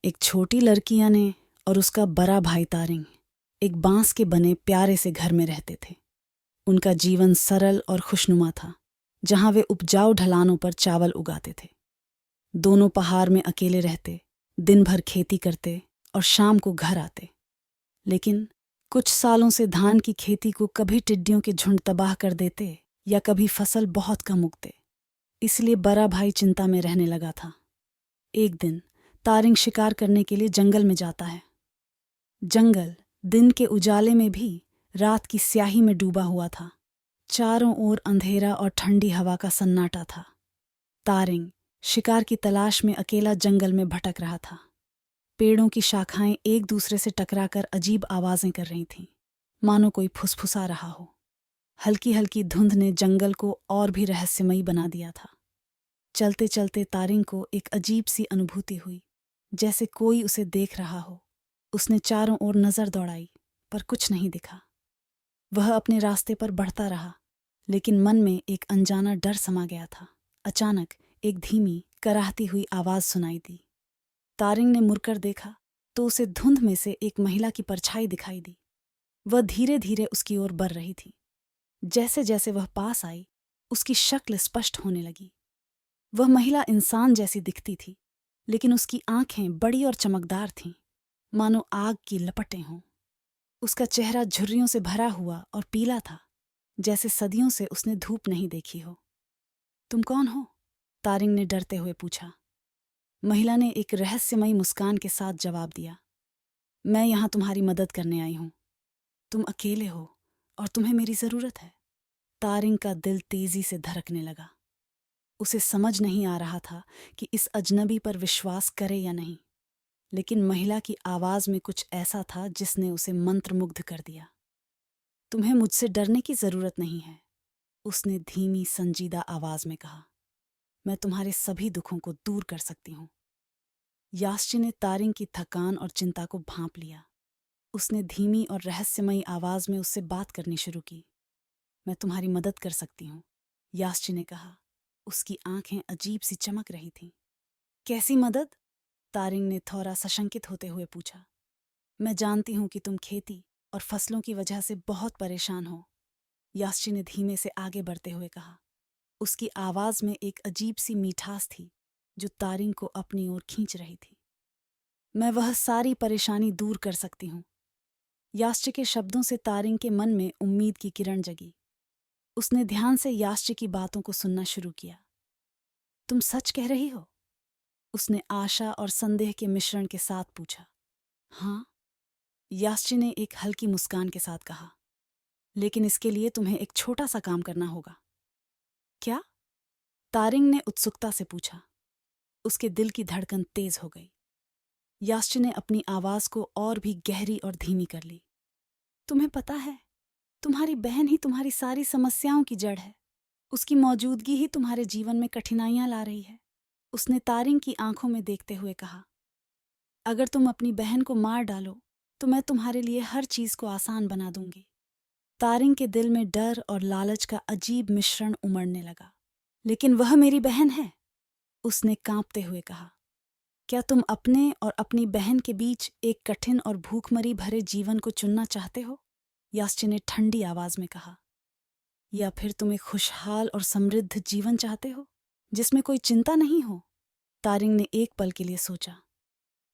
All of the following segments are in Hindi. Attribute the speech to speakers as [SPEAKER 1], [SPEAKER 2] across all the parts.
[SPEAKER 1] एक छोटी लड़कियां ने और उसका बड़ा भाई तारिंग एक बांस के बने प्यारे से घर में रहते थे। उनका जीवन सरल और खुशनुमा था, जहां वे उपजाऊ ढलानों पर चावल उगाते थे। दोनों पहाड़ में अकेले रहते, दिन भर खेती करते और शाम को घर आते। लेकिन कुछ सालों से धान की खेती को कभी टिड्डियों के झुंड तबाह कर देते या कभी फसल बहुत कम उगते। इसलिए बड़ा भाई चिंता में रहने लगा था। एक दिन तारिंग शिकार करने के लिए जंगल में जाता है। जंगल दिन के उजाले में भी रात की स्याही में डूबा हुआ था। चारों ओर अंधेरा और ठंडी हवा का सन्नाटा था। तारिंग शिकार की तलाश में अकेला जंगल में भटक रहा था। पेड़ों की शाखाएं एक दूसरे से टकराकर अजीब आवाजें कर रही थीं, मानो कोई फुसफुसा रहा हो। हल्की हल्की धुंध ने जंगल को और भी रहस्यमयी बना दिया था। चलते चलते तारिंग को एक अजीब सी अनुभूति हुई, जैसे कोई उसे देख रहा हो। उसने चारों ओर नजर दौड़ाई, पर कुछ नहीं दिखा। वह अपने रास्ते पर बढ़ता रहा, लेकिन मन में एक अनजाना डर समा गया था। अचानक एक धीमी कराहती हुई आवाज सुनाई दी। तारिंग ने मुड़कर देखा तो उसे धुंध में से एक महिला की परछाई दिखाई दी। वह धीरे धीरे उसकी ओर बढ़ रही थी। जैसे जैसे वह पास आई, उसकी शक्ल स्पष्ट होने लगी। वह महिला इंसान जैसी दिखती थी, लेकिन उसकी आंखें बड़ी और चमकदार थीं, मानो आग की लपटें हों। उसका चेहरा झुर्रियों से भरा हुआ और पीला था, जैसे सदियों से उसने धूप नहीं देखी हो। तुम कौन हो? तारिंग ने डरते हुए पूछा। महिला ने एक रहस्यमयी मुस्कान के साथ जवाब दिया। मैं यहाँ तुम्हारी मदद करने आई हूँ। तुम अकेले हो और तुम्हें मेरी जरूरत है। तारिंग का दिल तेजी से धड़कने लगा। उसे समझ नहीं आ रहा था कि इस अजनबी पर विश्वास करे या नहीं, लेकिन महिला की आवाज में कुछ ऐसा था जिसने उसे मंत्रमुग्ध कर दिया। तुम्हें मुझसे डरने की जरूरत नहीं है, उसने धीमी संजीदा आवाज में कहा। मैं तुम्हारे सभी दुखों को दूर कर सकती हूँ। यास्ची ने तारिंग की थकान और चिंता को भांप लिया। उसने धीमी और रहस्यमयी आवाज में उससे बात करनी शुरू की। मैं तुम्हारी मदद कर सकती हूँ, यास्ची ने कहा। उसकी आंखें अजीब सी चमक रही थीं। कैसी मदद? तारिंग ने थोड़ा सशंकित होते हुए पूछा। मैं जानती हूं कि तुम खेती और फसलों की वजह से बहुत परेशान हो, यास्ची ने धीमे से आगे बढ़ते हुए कहा। उसकी आवाज में एक अजीब सी मिठास थी जो तारिंग को अपनी ओर खींच रही थी। मैं वह सारी परेशानी दूर कर सकती हूँ। यास्ची के शब्दों से तारिंग के मन में उम्मीद की किरण जगी। उसने ध्यान से यास्ची की बातों को सुनना शुरू किया। तुम सच कह रही हो? उसने आशा और संदेह के मिश्रण के साथ पूछा। हाँ, यास्ची ने एक हल्की मुस्कान के साथ कहा। लेकिन इसके लिए तुम्हें एक छोटा सा काम करना होगा। क्या? तारिंग ने उत्सुकता से पूछा। उसके दिल की धड़कन तेज हो गई। यास्ची ने अपनी आवाज को और भी गहरी और धीमी कर ली। तुम्हें पता है, तुम्हारी बहन ही तुम्हारी सारी समस्याओं की जड़ है। उसकी मौजूदगी ही तुम्हारे जीवन में कठिनाइयां ला रही है, उसने तारिंग की आंखों में देखते हुए कहा। अगर तुम अपनी बहन को मार डालो तो मैं तुम्हारे लिए हर चीज को आसान बना दूंगी। तारिंग के दिल में डर और लालच का अजीब मिश्रण उमड़ने लगा। लेकिन वह मेरी बहन है, उसने कांपते हुए कहा। क्या तुम अपने और अपनी बहन के बीच एक कठिन और भूखमरी भरे जीवन को चुनना चाहते हो? यास्ची ने ठंडी आवाज में कहा। या फिर तुम एक खुशहाल और समृद्ध जीवन चाहते हो, जिसमें कोई चिंता नहीं हो? तारिंग ने एक पल के लिए सोचा।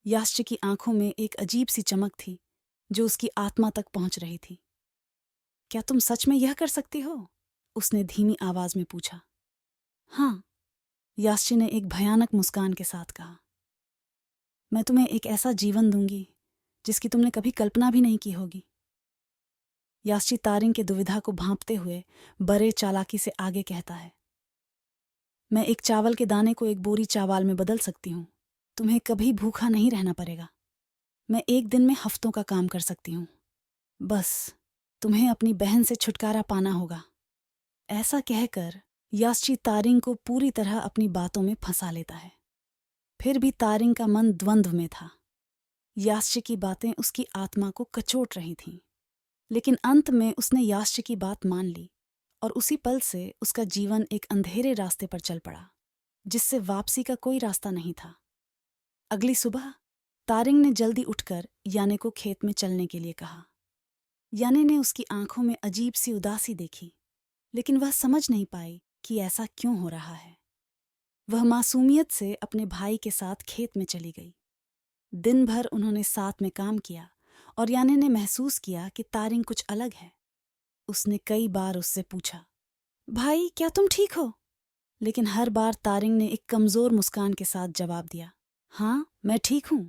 [SPEAKER 1] यास्ची की आंखों में एक अजीब सी चमक थी जो उसकी आत्मा तक पहुंच रही थी। क्या तुम सच में यह कर सकती हो? उसने धीमी आवाज में पूछा। हाँ, यास्ची ने एक भयानक मुस्कान के साथ कहा। मैं तुम्हें एक ऐसा जीवन दूंगी जिसकी तुमने कभी कल्पना भी नहीं की होगी। यास्ची तारिंग के दुविधा को भांपते हुए बड़े चालाकी से आगे कहता है। मैं एक चावल के दाने को एक बोरी चावल में बदल सकती हूँ। तुम्हें कभी भूखा नहीं रहना पड़ेगा। मैं एक दिन में हफ्तों का काम कर सकती हूँ। बस तुम्हें अपनी बहन से छुटकारा पाना होगा। ऐसा कहकर यास्ची तारिंग को पूरी तरह अपनी बातों में फंसा लेता है। फिर भी तारिंग का मन द्वंद्व में था। यास्ची की बातें उसकी आत्मा को कचोट रही थीं, लेकिन अंत में उसने यास्ची की बात मान ली और उसी पल से उसका जीवन एक अंधेरे रास्ते पर चल पड़ा, जिससे वापसी का कोई रास्ता नहीं था। अगली सुबह तारिंग ने जल्दी उठकर याने को खेत में चलने के लिए कहा। याने ने उसकी आंखों में अजीब सी उदासी देखी, लेकिन वह समझ नहीं पाई कि ऐसा क्यों हो रहा है। वह मासूमियत से अपने भाई के साथ खेत में चली गई। दिन भर उन्होंने साथ में काम किया और याने ने महसूस किया कि तारिंग कुछ अलग है। उसने कई बार उससे पूछा, भाई क्या तुम ठीक हो? लेकिन हर बार तारिंग ने एक कमजोर मुस्कान के साथ जवाब दिया, हाँ मैं ठीक हूं।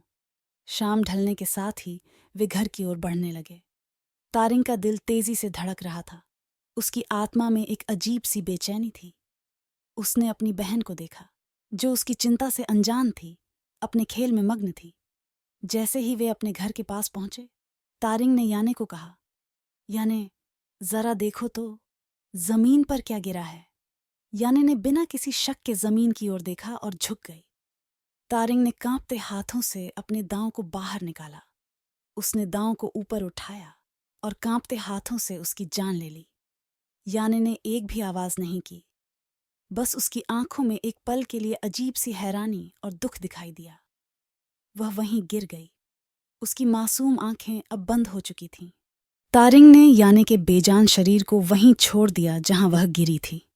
[SPEAKER 1] शाम ढलने के साथ ही वे घर की ओर बढ़ने लगे। तारिंग का दिल तेजी से धड़क रहा था। उसकी आत्मा में एक अजीब सी बेचैनी थी। उसने अपनी बहन को देखा, जो उसकी चिंता से अनजान थी, अपने खेल में मग्न थी। जैसे ही वे अपने घर के पास पहुंचे, तारिंग ने याने को कहा, याने जरा देखो तो जमीन पर क्या गिरा है। याने ने बिना किसी शक के जमीन की ओर देखा और झुक गई। तारिंग ने कांपते हाथों से अपने दांव को बाहर निकाला। उसने दांव को ऊपर उठाया और कांपते हाथों से उसकी जान ले ली। याने ने एक भी आवाज नहीं की, बस उसकी आंखों में एक पल के लिए अजीब सी हैरानी और दुख दिखाई दिया। वह वहीं गिर गई। उसकी मासूम आंखें अब बंद हो चुकी थीं। तारिंग ने याने के बेजान शरीर को वहीं छोड़ दिया जहां वह गिरी थी।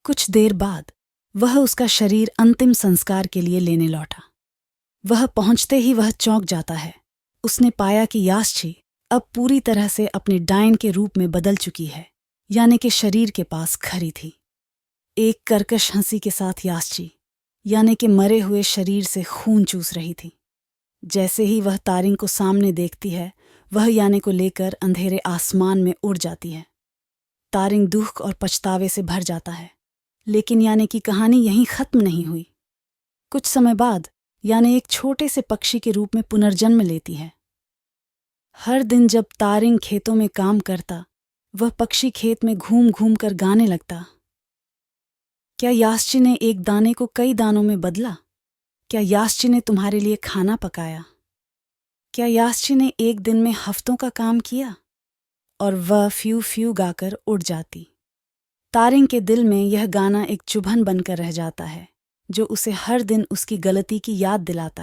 [SPEAKER 1] कुछ देर बाद वह उसका शरीर अंतिम संस्कार के लिए लेने लौटा। वह पहुंचते ही वह चौंक जाता है। उसने पाया कि यास्ची अब पूरी तरह से अपने डायन के रूप में बदल चुकी है। याने के शरीर के पास खड़ी थी। एक कर्कश हंसी के साथ यास्ची याने के मरे हुए शरीर से खून चूस रही थी। जैसे ही वह तारिंग को सामने देखती है, वह याने को लेकर अंधेरे आसमान में उड़ जाती है। तारिंग दुख और पछतावे से भर जाता है, लेकिन याने की कहानी यहीं खत्म नहीं हुई। कुछ समय बाद याने एक छोटे से पक्षी के रूप में पुनर्जन्म लेती है। हर दिन जब तारिंग खेतों में काम करता, वह पक्षी खेत में घूम घूम कर गाने लगता। क्या यास्ची ने एक दाने को कई दानों में बदला? क्या यास्ची ने तुम्हारे लिए खाना पकाया? क्या यास्ची ने एक दिन में हफ्तों का काम किया? और वह फ्यू फ्यू गाकर उड़ जाती। तारिंग के दिल में यह गाना एक चुभन बनकर रह जाता है, जो उसे हर दिन उसकी गलती की याद दिलाता है।